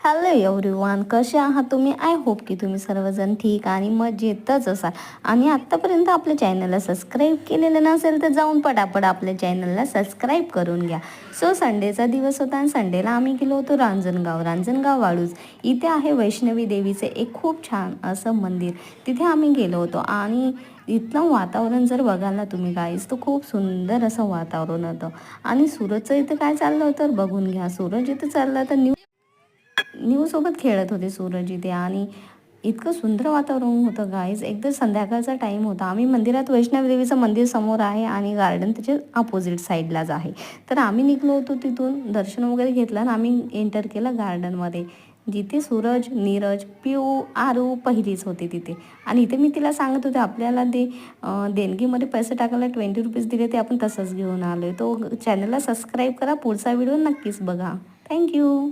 Hello everyone, कसे आहात तुम्ही? आय होप की तुम्ही सर्वजण ठीक आणि मजेतच असाल. आणि आत्तापर्यंत आपल्या चॅनलला सबस्क्राईब केलेलं नसेल तर जाऊन पटापट आपल्या चॅनलला सबस्क्राईब करून घ्या. संडेचा दिवस होता आणि संडेला आम्ही गेलो होतो रांजणगाव वाळूज. इथे आहे वैष्णवी देवीचे एक खूप छान असं मंदिर. तिथे आम्ही गेलो होतो आणि इथलं वातावरण जर बघाल तुम्ही गाईज, तर खूप सुंदर असं वातावरण होतं. आणि सूरजचं इथं काय चाललं होतं बघून घ्या. सूरज इथं चालला तर सोबत खेळत होते सूरज इथे. आणि इतकं सुंदर वातावरण होतं गाईज. एकदा संध्याकाळचा टाईम होता. आम्ही मंदिरात, वैष्णवी देवीचं मंदिर समोर आहे आणि गार्डन त्याच्या अपोजिट साईडलाच आहे. तर आम्ही निघलो होतो तिथून, दर्शन वगैरे घेतलं आणि आम्ही एंटर केलं गार्डनमध्ये, जिथे सूरज, नीरज, पिऊ, आरू पहिलीच होते तिथे. आणि इथे मी तिला सांगत होते आपल्याला देणगीमध्ये पैसे टाकायला 20 रुपीज दिले, ते आपण तसंच घेऊन आलो आहे. तो चॅनलला सबस्क्राईब करा, पुढचा व्हिडिओ नक्कीच बघा. थँक्यू.